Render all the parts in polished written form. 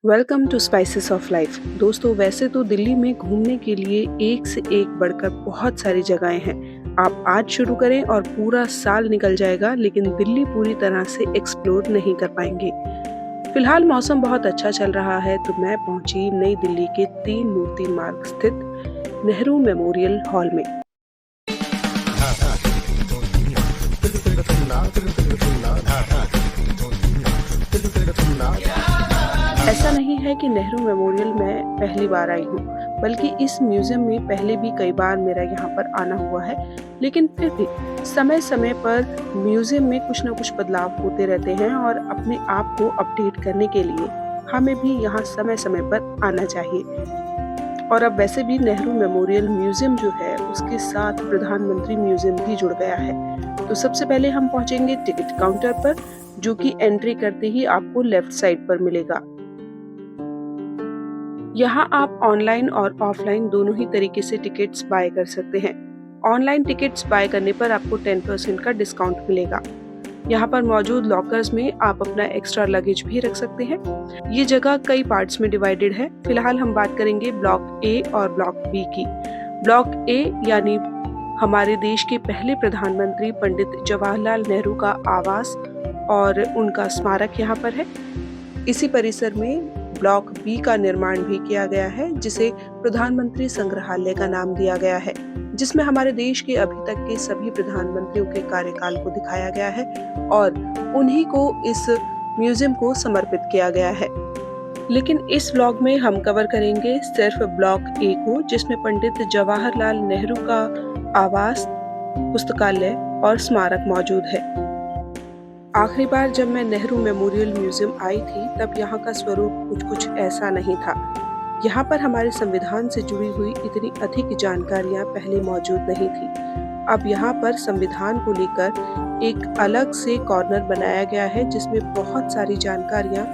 Welcome to spices of life. दोस्तों, वैसे तो दिल्ली में घूमने के लिए एक से एक बढ़कर बहुत सारी जगहें हैं। आप आज शुरू करें और पूरा साल निकल जाएगा, लेकिन दिल्ली पूरी तरह से एक्सप्लोर नहीं कर पाएंगे। फिलहाल मौसम बहुत अच्छा चल रहा है, तो मैं पहुंची नई दिल्ली के 3 मूर्ति मार्ग स्थित नेहरू मेमोरियल हॉल में। ऐसा नहीं है कि नेहरू मेमोरियल में पहली बार आई हूँ, बल्कि इस म्यूजियम में पहले भी कई बार मेरा यहाँ पर आना हुआ है। लेकिन फिर भी समय समय पर म्यूजियम में कुछ न कुछ बदलाव होते रहते हैं और अपने आप को अपडेट करने के लिए हमें भी यहाँ समय समय पर आना चाहिए। और अब वैसे भी नेहरू मेमोरियल म्यूजियम जो है, उसके साथ प्रधानमंत्री म्यूजियम भी जुड़ गया है। तो सबसे पहले हम पहुंचेंगे टिकट काउंटर पर, जो कि एंट्री करते ही आपको लेफ्ट साइड पर मिलेगा। यहाँ आप ऑनलाइन और ऑफलाइन दोनों ही तरीके से टिकट्स बाय कर सकते हैं। ऑनलाइन टिकट्स बाय करने पर आपको 10% का डिस्काउंट मिलेगा। यहाँ पर मौजूद लॉकर्स में आप अपना एक्स्ट्रा लगेज भी रख सकते हैं। ये जगह कई पार्ट्स में डिवाइडेड है। फिलहाल हम बात करेंगे ब्लॉक ए और ब्लॉक बी की। ब्लॉक ए यानी हमारे देश के पहले प्रधानमंत्री पंडित जवाहरलाल नेहरू का आवास और उनका स्मारक यहाँ पर है। इसी परिसर में ब्लॉक बी का निर्माण भी किया गया है, जिसे प्रधानमंत्री संग्रहालय का नाम दिया गया है, जिसमें हमारे देश के अभी तक के सभी प्रधानमंत्रियों के कार्यकाल को दिखाया गया है और उन्हीं को इस म्यूजियम को समर्पित किया गया है। लेकिन इस व्लॉग में हम कवर करेंगे सिर्फ ब्लॉक ए को, जिसमें पंडित जवाहरलाल नेहरू का आवास, पुस्तकालय और स्मारक मौजूद है। आखिरी बार जब मैं नेहरू मेमोरियल म्यूजियम आई थी, तब यहाँ का स्वरूप कुछ ऐसा नहीं था। यहाँ पर हमारे संविधान से जुड़ी हुई इतनी अधिक जानकारियाँ पहले मौजूद नहीं थी। अब यहाँ पर संविधान को लेकर एक अलग से कॉर्नर बनाया गया है, जिसमें बहुत सारी जानकारियाँ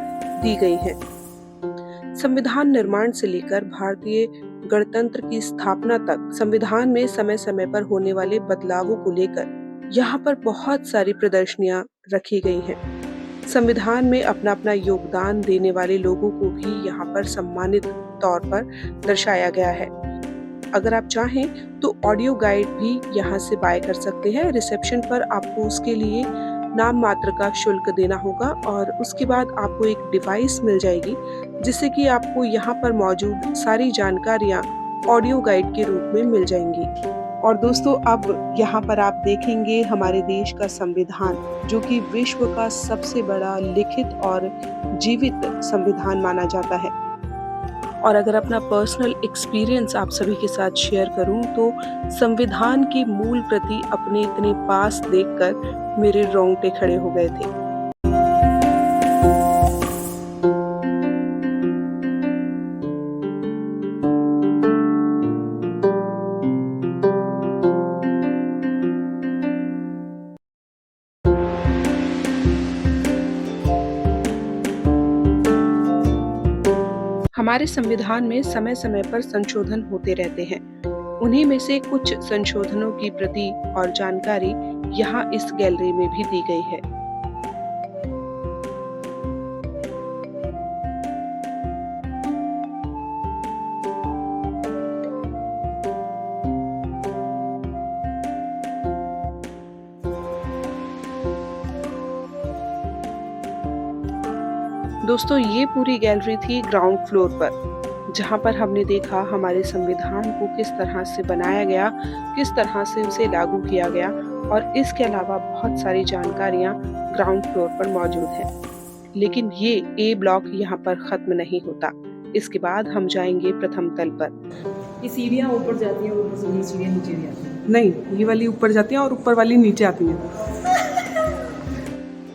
दी गई हैं। संविधान निर्माण से लेकर भारतीय गणतंत्र की स्थापना तक संविधान में समय समय पर होने वाले बदलावों को लेकर यहाँ पर बहुत सारी प्रदर्शनियां रखी गई हैं। संविधान में अपना अपना योगदान देने वाले लोगों को भी यहाँ पर सम्मानित तौर पर दर्शाया गया है। अगर आप चाहें तो ऑडियो गाइड भी यहाँ से बाय कर सकते हैं। रिसेप्शन पर आपको उसके लिए नाम मात्र का शुल्क देना होगा और उसके बाद आपको एक डिवाइस मिल जाएगी, जिससे कि आपको यहाँ पर मौजूद सारी जानकारियाँ ऑडियो गाइड के रूप में मिल जाएंगी। और दोस्तों, अब यहाँ पर आप देखेंगे हमारे देश का संविधान, जो कि विश्व का सबसे बड़ा लिखित और जीवित संविधान माना जाता है। और अगर अपना पर्सनल एक्सपीरियंस आप सभी के साथ शेयर करूं, तो संविधान की मूल प्रति अपने इतने पास देखकर मेरे रोंगटे खड़े हो गए थे। हमारे संविधान में समय समय पर संशोधन होते रहते हैं। उन्हीं में से कुछ संशोधनों की प्रति और जानकारी यहाँ इस गैलरी में भी दी गई है। दोस्तों, ये पूरी गैलरी थी ग्राउंड फ्लोर पर, जहाँ पर हमने देखा हमारे संविधान को किस तरह से बनाया गया, किस तरह से उसे लागू किया गया, और इसके अलावा बहुत सारी जानकारियाँ ग्राउंड फ्लोर पर मौजूद हैं। लेकिन ये ए ब्लॉक यहाँ पर खत्म नहीं होता। इसके बाद हम जाएंगे प्रथम तल पर। ये सीढ़ियाँ ऊपर जाती हैं और सीढ़ियाँ नीचे भी आती हैं। नहीं, ये वाली ऊपर जाती है और ऊपर वाली नीचे आती है।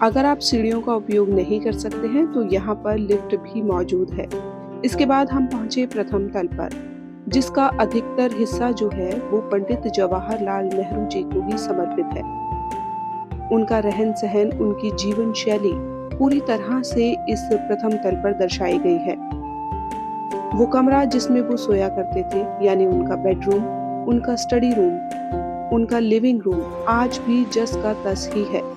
अगर आप सीढ़ियों का उपयोग नहीं कर सकते हैं, तो यहाँ पर लिफ्ट भी मौजूद है। इसके बाद हम पहुंचे प्रथम तल पर, जिसका अधिकतर हिस्सा जो है वो पंडित जवाहरलाल नेहरू जी को ही समर्पित है। उनका रहन सहन, उनकी जीवन शैली पूरी तरह से इस प्रथम तल पर दर्शाई गई है। वो कमरा जिसमें वो सोया करते थे, यानी उनका बेडरूम, उनका स्टडी रूम, उनका लिविंग रूम आज भी जस का तस ही है।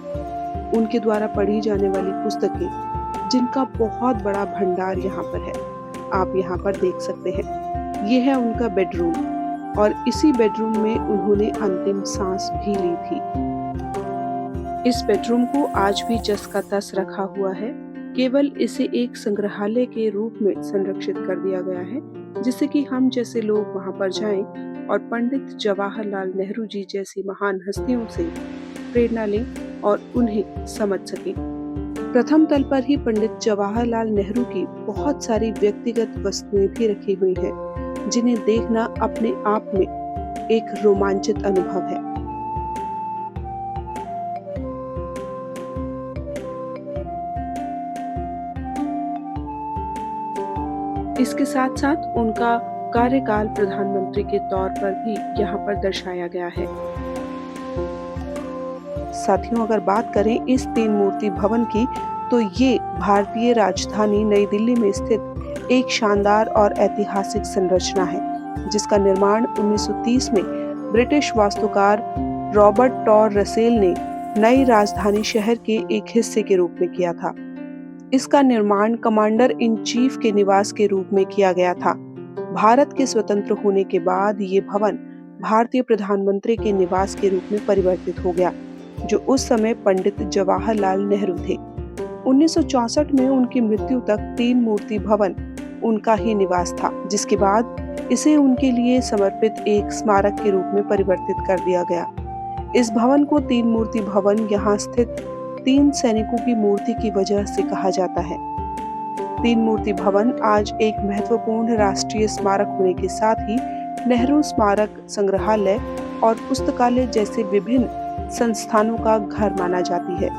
उनके द्वारा पढ़ी जाने वाली पुस्तकें, जिनका बहुत बड़ा भंडार यहाँ पर है। आप यहाँ पर देख सकते हैं, ये है उनका बेडरूम और इसी बेडरूम में उन्होंने अंतिम सांस भी ली थी। इस बेडरूम को आज भी जस का तस रखा हुआ है, केवल इसे एक संग्रहालय के रूप में संरक्षित कर दिया गया है, जिससे कि हम जैसे लोग वहां पर जाएं और पंडित जवाहरलाल नेहरू जी जैसी महान हस्तियों से प्रेरणा लें और उन्हें समझ सकें। प्रथम तल पर ही पंडित जवाहरलाल नेहरू की बहुत सारी व्यक्तिगत वस्तुएं भी रखी हुई हैं, जिन्हें देखना अपने आप में एक रोमांचित अनुभव है। इसके साथ साथ उनका कार्यकाल प्रधानमंत्री के तौर पर भी यहाँ पर दर्शाया गया है। साथियों, अगर बात करें इस तीन मूर्ति भवन की, तो ये भारतीय राजधानी नई दिल्ली में स्थित एक शानदार और ऐतिहासिक संरचना है, जिसका निर्माण 1930 में ब्रिटिश वास्तुकार रॉबर्ट टॉर रसेल ने नई राजधानी शहर के एक हिस्से के रूप में किया था। इसका निर्माण कमांडर इन चीफ के निवास के रूप में किया गया था। भारत के स्वतंत्र होने के बाद ये भवन भारतीय प्रधानमंत्री के निवास के रूप में परिवर्तित हो गया, जो उस समय पंडित जवाहरलाल नेहरू थे। 1964 में उनकी मृत्यु तक तीन मूर्ति भवन उनका ही निवास था, जिसके बाद इसे उनके लिए समर्पित एक स्मारक के रूप में परिवर्तित कर दिया गया। इस भवन को तीन मूर्ति भवन यहाँ स्थित तीन सैनिकों की मूर्ति की वजह से कहा जाता है। तीन मूर्ति भवन आज एक महत्वपूर्ण राष्ट्रीय स्मारक होने के साथ ही नेहरू स्मारक संग्रहालय और पुस्तकालय जैसे विभिन्न संस्थानों का घर माना जाती है।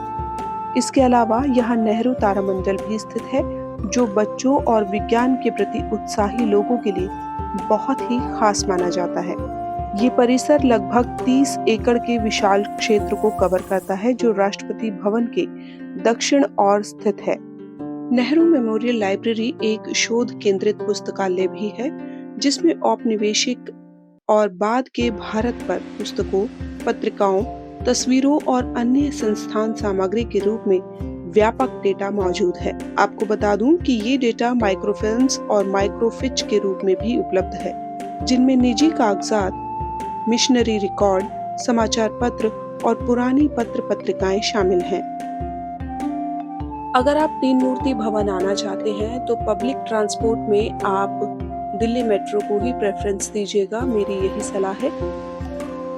इसके अलावा यहाँ नेहरू तारामंडल भी स्थित है, जो बच्चों और विज्ञान के प्रति उत्साही लोगों के लिए बहुत ही खास माना जाता है। ये परिसर लगभग 30 एकड़ के विशाल क्षेत्र को कवर करता है, जो राष्ट्रपति भवन के दक्षिण ओर स्थित है। नेहरू मेमोरियल लाइब्रेरी एक शोध केंद्रित पुस्तकालय भी है, जिसमें औपनिवेशिक और बाद के भारत पर पुस्तकों, पत्रिकाओं, तस्वीरों और अन्य संस्थान सामग्री के रूप में व्यापक डेटा मौजूद है। आपको बता दूं कि ये डेटा माइक्रोफिल्म्स और माइक्रोफिच के रूप में भी उपलब्ध है, जिनमें निजी कागजात, मिशनरी रिकॉर्ड, समाचार पत्र और पुरानी पत्र पत्रिकाएं शामिल हैं। अगर आप तीन मूर्ति भवन आना चाहते हैं तो पब्लिक ट्रांसपोर्ट में आप दिल्ली मेट्रो को ही प्रेफरेंस दीजिएगा, मेरी यही सलाह है।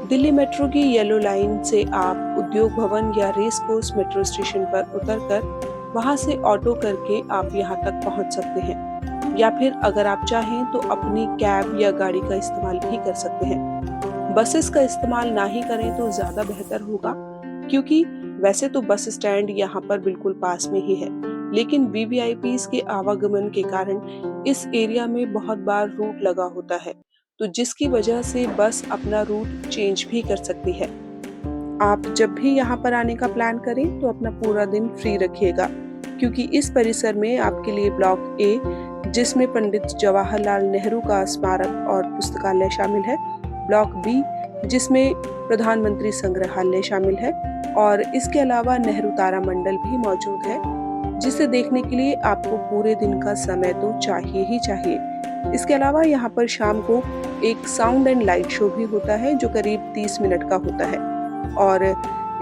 दिल्ली मेट्रो की येलो लाइन से आप उद्योग भवन या रेस कोर्स मेट्रो स्टेशन पर उतरकर वहां से ऑटो करके आप यहां तक पहुंच सकते हैं, या फिर अगर आप चाहें तो अपनी कैब या गाड़ी का इस्तेमाल भी कर सकते हैं। बसेस का इस्तेमाल ना ही करें तो ज्यादा बेहतर होगा, क्योंकि वैसे तो बस स्टैंड यहाँ पर बिल्कुल पास में ही है, लेकिन वीवीआईपीज के आवागमन के कारण इस एरिया में बहुत बार रूट लगा होता है, तो जिसकी वजह से बस अपना रूट चेंज भी कर सकती है। आप जब भी यहाँ पर आने का प्लान करें तो अपना पूरा दिन फ्री रखिएगा, क्योंकि इस परिसर में आपके लिए ब्लॉक ए, जिसमें पंडित जवाहरलाल नेहरू का स्मारक और पुस्तकालय शामिल है, ब्लॉक बी जिसमें प्रधानमंत्री संग्रहालय शामिल है, और इसके अलावा नेहरू तारामंडल भी मौजूद है, जिसे देखने के लिए आपको पूरे दिन का समय तो चाहिए ही चाहिए। इसके अलावा यहाँ पर शाम को एक साउंड एंड लाइट शो भी होता है, जो करीब 30 मिनट का होता है, और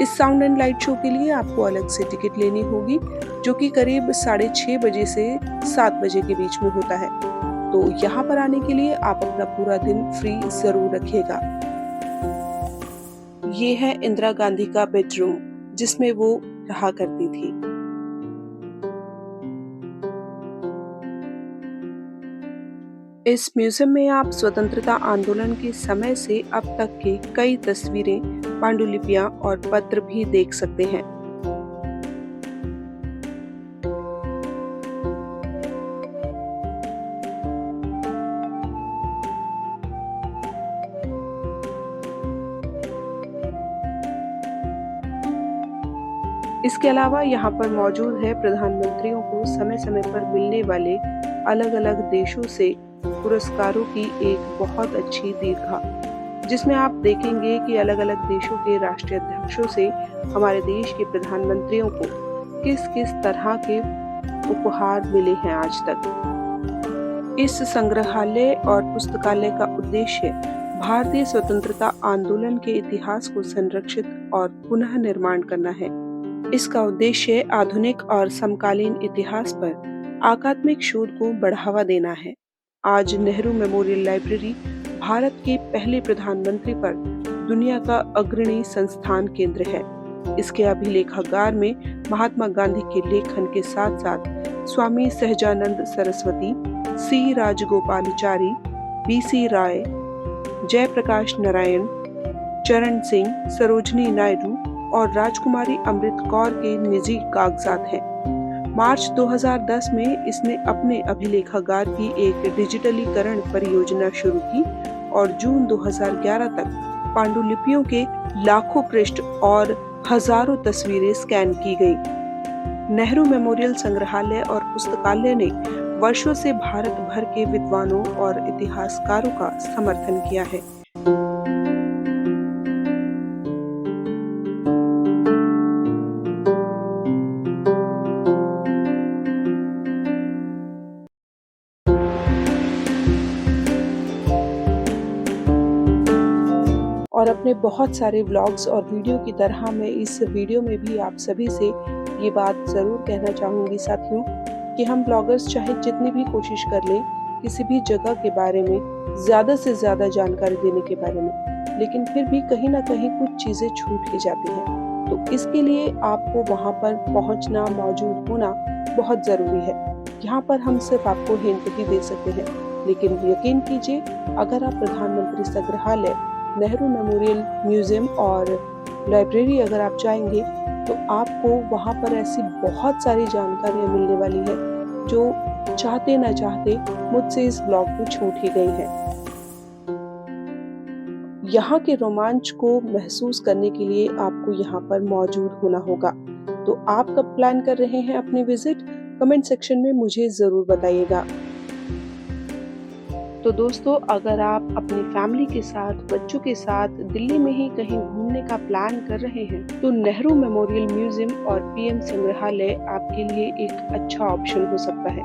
इस साउंड एंड लाइट शो के लिए आपको अलग से टिकट लेनी होगी, जो कि करीब 6:30 बजे से 7 बजे के बीच में होता है। तो यहाँ पर आने के लिए आप अपना पूरा दिन फ्री जरूर रखिएगा। ये है इंदिरा गांधी का बेडरूम, जिसमें वो रहा करती थी। इस म्यूजियम में आप स्वतंत्रता आंदोलन के समय से अब तक के कई तस्वीरें, पांडुलिपियां और पत्र भी देख सकते हैं। इसके अलावा यहाँ पर मौजूद है प्रधानमंत्रियों को समय समय पर मिलने वाले अलग अलग देशों से पुरस्कारों की एक बहुत अच्छी दीर्घा, जिसमें आप देखेंगे कि अलग अलग देशों के राष्ट्रीय अध्यक्षों से हमारे देश के प्रधानमंत्रियों को किस किस तरह के उपहार मिले हैं आज तक। इस संग्रहालय और पुस्तकालय का उद्देश्य भारतीय स्वतंत्रता आंदोलन के इतिहास को संरक्षित और पुनः निर्माण करना है। इसका उद्देश्य आधुनिक और समकालीन इतिहास पर अकादमिक शोध को बढ़ावा देना है। आज नेहरू मेमोरियल लाइब्रेरी भारत के पहले प्रधानमंत्री पर दुनिया का अग्रणी संस्थान केंद्र है। इसके अभिलेखागार में महात्मा गांधी के लेखन के साथ साथ स्वामी सहजानंद सरस्वती, सी राजगोपालाचारी, बीसी राय, जयप्रकाश नारायण, चरण सिंह, सरोजनी नायडू और राजकुमारी अमृत कौर के निजी कागजात हैं। मार्च 2010 में इसने अपने अभिलेखागार की एक डिजिटलीकरण परियोजना शुरू की और जून 2011 तक पांडुलिपियों के लाखों पृष्ठ और हजारों तस्वीरें स्कैन की गई। नेहरू मेमोरियल संग्रहालय और पुस्तकालय ने वर्षों से भारत भर के विद्वानों और इतिहासकारों का समर्थन किया है। और अपने बहुत सारे व्लॉग्स और वीडियो की तरह मैं इस वीडियो में भी आप सभी से ये बात ज़रूर कहना चाहूँगी साथियों कि हम ब्लॉगर्स चाहे जितनी भी कोशिश कर लें किसी भी जगह के बारे में ज़्यादा से ज़्यादा जानकारी देने के बारे में, लेकिन फिर भी कहीं ना कहीं कुछ चीज़ें छूट ही जाती हैं। तो इसके लिए आपको वहाँ पर पहुँचना, मौजूद होना बहुत ज़रूरी है। यहाँ पर हम सिर्फ आपको हिंट ही दे सकते हैं, लेकिन यकीन कीजिए अगर आप प्रधानमंत्री संग्रहालय, नेहरू मेमोरियल म्यूजियम और लाइब्रेरी अगर आप जाएंगे तो आपको वहाँ पर ऐसी बहुत सारी जानकारियाँ मिलने वाली है जो चाहते न चाहते मुझसे इस ब्लॉग में छूट ही गई हैं। यहाँ के रोमांच को महसूस करने के लिए आपको यहाँ पर मौजूद होना होगा। तो आप कब प्लान कर रहे हैं अपनी विजिट, कमेंट सेक्शन में मुझे ज़रूर बताइएगा। तो दोस्तों, अगर आप अपनी फैमिली के साथ, बच्चों के साथ दिल्ली में ही कहीं घूमने का प्लान कर रहे हैं तो नेहरू मेमोरियल म्यूजियम और पीएम संग्रहालय आपके लिए एक अच्छा ऑप्शन हो सकता है,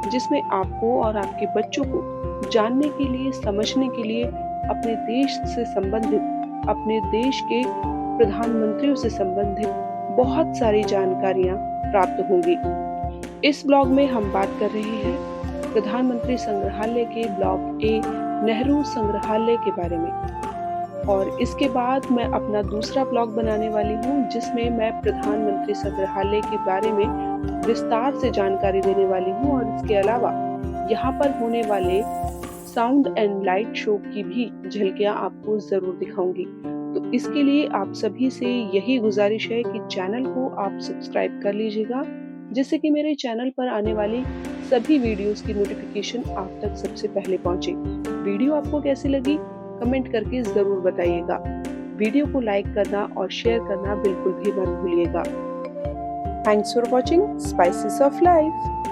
जिसमें आपको और आपके बच्चों को जानने के लिए, समझने के लिए अपने देश से संबंधित, अपने देश के प्रधानमंत्रियों से संबंधित बहुत सारी जानकारियां प्राप्त होंगी। इस ब्लॉग में हम बात कर रहे हैं प्रधानमंत्री संग्रहालय के ब्लॉक ए नेहरू संग्रहालय के बारे में, और इसके बाद मैं अपना दूसरा ब्लॉग बनाने वाली हूँ जिसमें मैं प्रधानमंत्री संग्रहालय के बारे में विस्तार से जानकारी देने वाली हूँ और इसके अलावा यहाँ पर होने वाले साउंड एंड लाइट शो की भी झलकियाँ आपको जरूर दिखाऊंगी। तो इसके लिए आप सभी से यही गुजारिश है कि चैनल को आप सब्सक्राइब कर लीजिएगा, जिससे कि मेरे चैनल पर आने वाली सभी वीडियोस की नोटिफिकेशन आप तक सबसे पहले पहुंचे। वीडियो आपको कैसी लगी कमेंट करके जरूर बताइएगा। वीडियो को लाइक करना और शेयर करना बिल्कुल भी मत भूलिएगा। Thanks for watching spices of life.